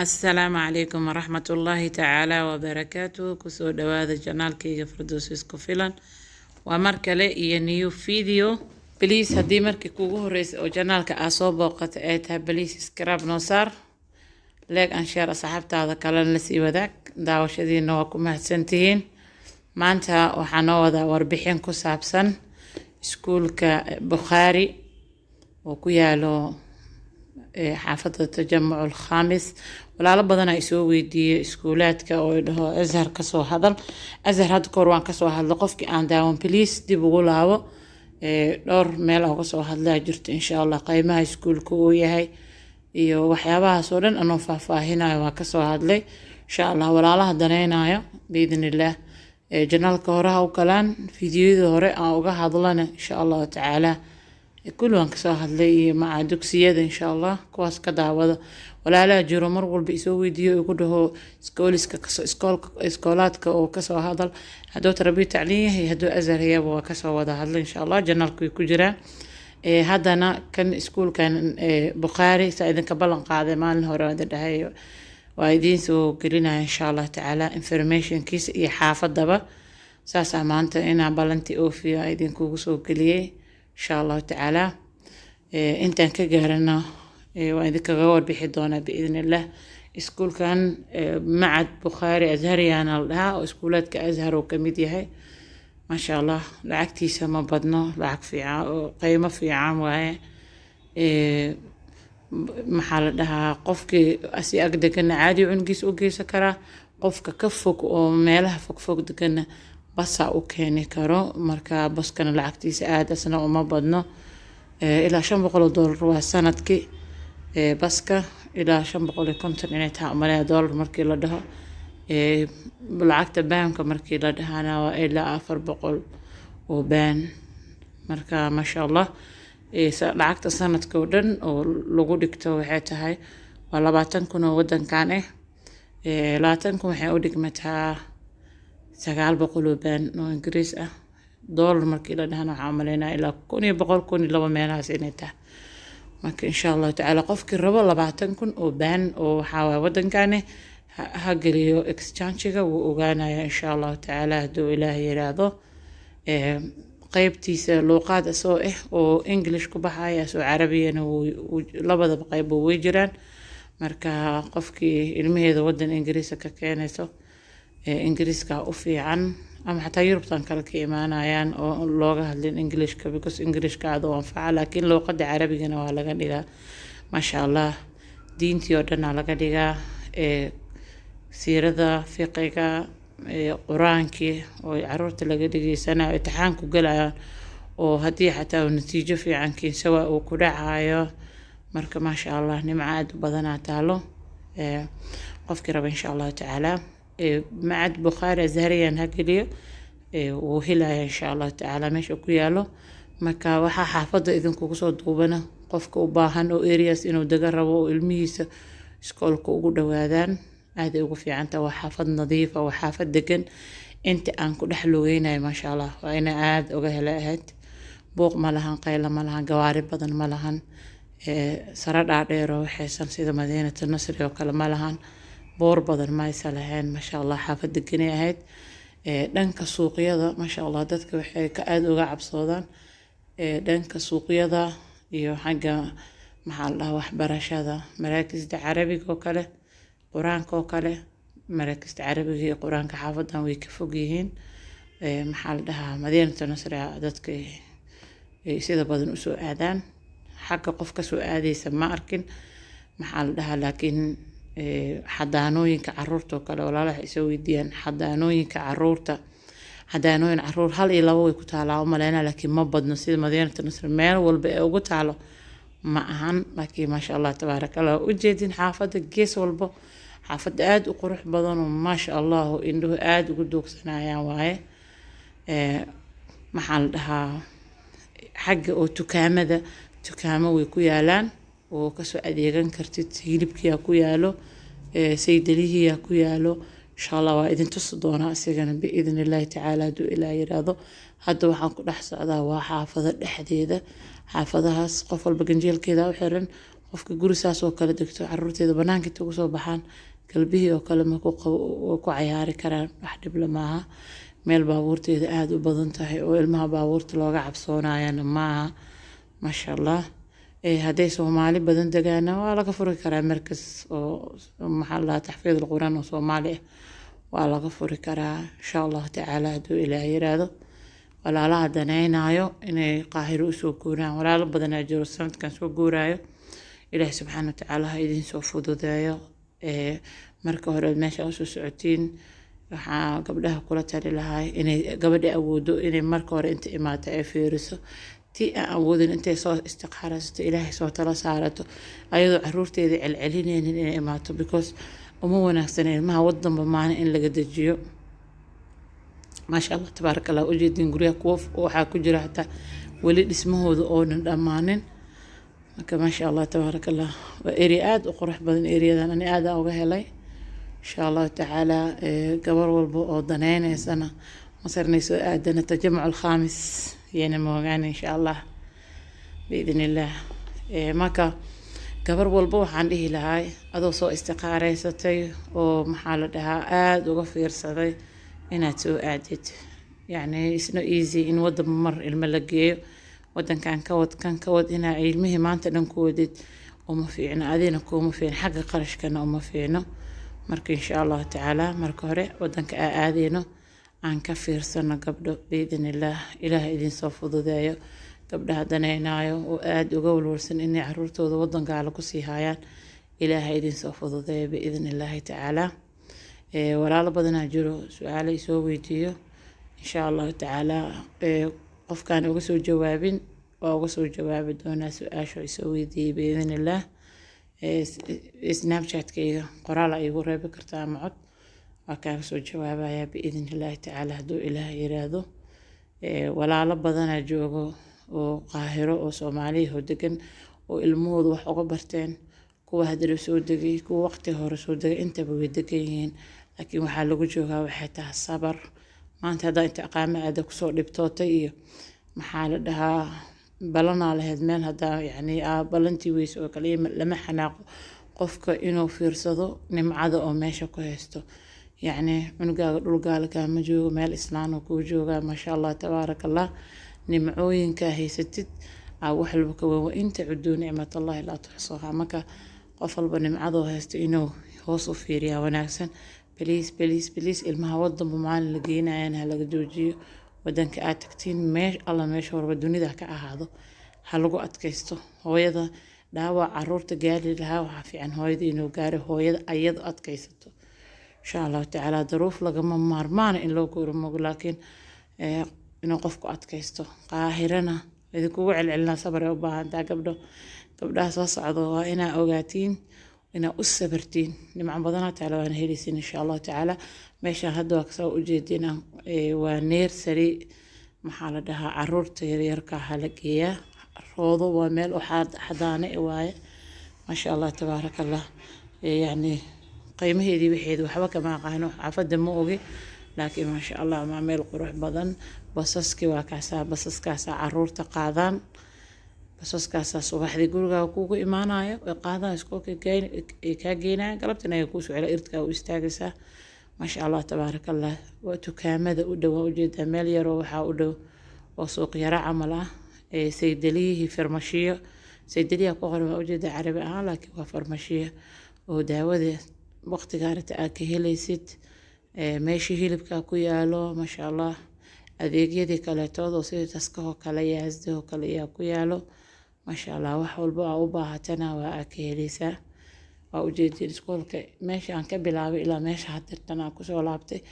السلام عليكم ورحمة الله تعالى وبركاته. كسو دواذا جنال كيغا فردوس اسكو فيلان ومركلة إيا نيو فيديو. بليس هدي مركي كوغو ريس او جنال كأسو بوقت ايتها بليس اسكراب نوصار ليك انشار أصحابتا هذا كالان لسي وذاك داوشدين نواكو مهتسنتين مانتا وحانو ذا وربحين كسابسن اسكولك بخاري وكيالو حافظة التجمع الخامس ولا بدنا يسوي دي اسكولاتك او له ازهر كسو هذا ازهر هاد كوروان كسو هذا قفكي aan daawan بليس dib ugu laabo dhowr meel oo kasoo hadlaa jirto insha Allah qaymaha iskuulku uu yahay iyo waxyaabahaas oo dhan anoo faahfaahinayo waa kasoo hadlay insha Allah walaalaha daneynayo biidnillah janaalka hore u kalaan fiidiyoda hore aan uga hadlana insha Allah taala كل وان كسو هادلي مع دوكسيادة إن شاء الله كواس كدعوة ولا لا جرو مر والبي يسوي ديو يقوله اسكولات أو كسو هذا هدو تربية تعليمية هي هدو أزهر هي وكسو هذا إن شاء الله جنالكو يكجرا هذا أنا كان اسكول كان بخاري سايدا كبلن قاعدة مال هورا هاي وايدين سو قلنا إن شاء الله تعالى information كيس يحافظ دبا ساسا مانتا إنا بلنتي أوفي ايدين كوكسو قليه إن شاء الله تعالى أنت كجارنا وإذا كجوار بحضانة بإذن الله إسكول كان معد بخاري أزهري أنا لها وإسكولات كأزهر وكميديا هاي ما شاء الله لعكتي سما بدنا لعك في قيمة في عام وهاي محل لها قفك أسي أقدر كنا عادي عنقيس سكرة قفك كفك ومالها فك دكنا بس أوكي كارو مركا بس كان العكتي سعادة سنة وما بدنا إلى شن بقول دولار وسنة كي بسكة إلى شن بقول كنت إنها $1 مركي لدها بالعكت بان كمركي لدها أنا وإلى آخر بقول وبان مركا ما شاء الله العكت سنة كودن ولقودك توحيتها هاي ولا بعتنكم ودن كان لا تنكم حيودك متها سقال بقولوا بان نو إنجليز $1 مركي لدهنا عاملنا إلى كوني بقول كوني لو مينها سنته ممكن إن شاء الله تعالى قفك الربا لبعتنكم وبان وحاول ودن كانه هجريو إكسشانشيكا وأغانا إن شاء الله تعالى دو إلهي راضو قيبتي لوقات سوء وإنجليش كبحايا سو عربيا ولبدا بقيبو ويجران مركا قفكي المهي ذا ودن إنجليزا كاكينيسو إنجليزكا وفيعن أما حتى يربطان كلا كإيمانayaan oo looga hadlin Englishka because Englishka aad oo anfaca laakiin luqada Carabigana waa laga dhigaa ma sha Allah diintii oo dhan laga dhigaa siirada fiqiga quraanki oo caruurta laga dhigaysana imtixaan ku galayaan oo hadii xataa natiijo fiican keen sawa uu ku dhacayo marka ma sha Allah nimcaad badan taalo qofkii raba insha Allah taala معد بخاري زهريا هكليو وهلا إن شاء الله تعالى ماشي كيالو مكا وحا حافظة إذن كوكسو دوبنا قفك وباهن وإرياس إنو دقربو الميس سكولكو ودوادان هذا وفي عنتا وحافظ نظيفة وحافظ دقن انت أنكو دحلوينا ما شاء الله وإنا عاد وغهلاهات بوق مالهان قيلة مالهان قوارب بدن مالهان سراد عديرو حيسان سيدة مدينة النصر وكلا مالهان بور بدن ما يسالهين ما شاء الله حافظ دقني ahayd dhanka suuqyada ma sha Allah dadka waxay ka aad uga cabsadaan dhanka suuqyada iyo xagga maxal ah waxbarashada maraakisda Carabiga oo kale Quraanka oo kale maraakisda Carabiga iyo Quraanka xaafadan way ka fog yihiin maxal dhaha Madiinada Nasr dadka sida badan u soo aadaan xagga qofka soo aadaysa ma arkin maxal dhaha laakiin xadaanooyinka caruurta oo kale walaalaha isoo weydiiyaan xadaanooyinka caruurta xadaanooyin caruur hal iyo labo way ku taalaa umaleena laakiin ma badno sida Madiinada Nasr meel walba ee ugu taalo ma ahan laakiin ma sha Allah tabarakallah u jeedin xaafada gees walba xaafada aad u qurux badan oo ma sha Allah indhuhu aad ugu doogsanayaan waaye maxal dhahaa xagga oo tukaamo way ku yaalaan oo ka soo adeegan kartid hilibkiya ku yaalo saydalihiya ku yaalo insha Allah waa idin tusi doona asigana biidin Allah taala duu ilaa yiraahdo hadda waxaan ku dhex socdaa waa xaafada dhexdeeda xaafadahaas qof walba ganjeelkeeda u xiran qofka guri saas oo kale degto caruurteeda banaanka inta ugu soo baxaan galbihii oo kale ma ku cayaari karaan wax dhib la maaha meel baabuurteeda aad u badan tahay oo ilmaha baabuurta looga cabsoonaayana maaha maasha allah hadday Soomaali badan degaana waa laga furi karaa markas oo maxaa la taxfiid quraan oo Soomaali waa laga furi karaa insha Allah tacaala haduu Ilaahay yiraahdo walaalaha danaynayo inay Qaahiro u soo guuraan walaalo badan jiro sanadkan soo guuraayo Ilaahay subxaanahu wa ta'ala ha idin soo fududeeyo marka hore meesha u soo socotiin waxa gabdhaha kula tali lahaay inay gabadha awoodo inay marka hore inta imaata ay fiiriso tii aan awoodin intay soo istiqaarasto Ilaahay soo tala saarato ayadoo caruurteeda celcelinaynin inay imaato because uma wanaagsan ilmaha wadanba maana in laga dajiyo maasha Allah tabarakallah ujeedin guriga kuwa waxa ku jira hata wali dhismahooda oo dhamaanin marka maasha Allah tabarakallah waa area aad u qurux badan areadan ani aad uga helay insha Allah tacaala gabar walba oo danaynaysana masarnayso aadana tajammuc al-khamis يعني موجان إن شاء الله بإذن الله marka gabar walba waxaan dhihi lahay adoo soo istiqaareysatay oo maxaa la dhahaa aad uga fiirsaday inaad soo aadid yani it's not easy in wadan mar ilma la geeyo wadankan ka wad inaa ilmihi maanta dhan ku wadid uma fiicna adina kuma fiicna xagga qarashkana uma fiicno marka insha Allah tacaala marka hore wadanka aadeyno aan ka fiirsano gabdho بإذن الله ilaahay idin soo fududeeyo gabdhaha danaynayo oo aad uga walwalsan inay caruurtooda wadanka la ku sii hayaan ilaahay idin soo fududeeyo بإذن الله tacaala walaalo badan jiro su'aalo soo weydiiyo insha Allah tacaala qofkaan uga soo jawaabin waa uga soo jawaabi doonaa su'aasha soo weydiiyay بإذن الله snapchat-kayga qoraal ay igu reebi kartaa macod وكان سو جوابايا بإذن الله تعالى هدو إله يرادو ولا لبضنا جوغو وقاهرة وصومالي هدقن وإلمود وحقو برتين كو هدرو سو دقي كو وقتي هورو سو دقي انت بويدقيين لكن وحالو جوغا وحيتها الصبر ما انت هدا انت أقامة أدك سو لبتوتي محال دها بلنا لهد مين هدا يعني بلنتي ويس وكليم لما حناقو قفك إنو فيرسدو نمعادو أو ماشا كوهستو يعني عنقا رجالك مجو مال إسلام وكوجوجا ما شاء الله تبارك الله نمعوين كاهي ستت أو حلبك وإن تعدوا نعمة الله لا تحصوها مكا قفل بنمعضو هستينو هوصو فيريا وناكسن بليس المها وضم معان لقينا ينها لقدوجي ودنك آتكتين ماش الله ماشور بدوني ذاك أهادو حلقو أتكيستو هو يدا داوا عرورت قالي لها وحافي عن هويد إنو قاري هو يدا أيض أتكيستو إن شاء الله تعالى ظروف لقما مارمان إن لو كورمو لكن إنه قفكو أتكيستو قاهرنا إذا كوع العلنا صبر وباها دا قبلها صعدوا وإنا أوقاتين إنا أسبرتين نمع بضنا تعالى وأنا هيليسين إن شاء الله تعالى ماشا هدو أكسو أجيدنا ونير سريع محالة دها عرورت يركا حلقية روضو وميل وحاد حضاني إواية ما شاء الله تبارك الله يعني قيمه دي بحيد وحبك ما قانو عفد موغي لكن ما شاء الله ما ميل قروح بدن بصصكي كاسا عرور تقاضان بصصكاسا صباح دي قولغا وكوكو إيمانايا وقاضان اسكوكي كاقينا قلبتنا يكوسو على إرتكا وإستاقسا ما شاء الله تبارك الله وقتو كامدة أدو وجيدا ميل يرو وحا أدو وسوق يرا عملا سيدليه فرمشية سيدليه كوغر وجيدا عربي لكن وفرمشية وداودة وقت قارت أكهليسيت ماشي هيلبكا كويالو ما شاء الله أذيك يدي كالتوضو سيدي تسكوه كاليا هزده كاليا كويالو ما شاء الله وحول بقى وباهتنا وأكهليسا وأجيدي نسكولك ماشي عن كبلاوي إلا ماشي حترتنا كسو لابتي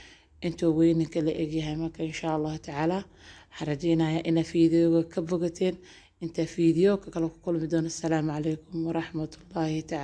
انتو وينك اللي اجيها مكا إن شاء الله تعالى حرجينا يا إنا فيديو كبوغتين انت فيديو كالو كل بدون السلام عليكم ورحمة الله تعالى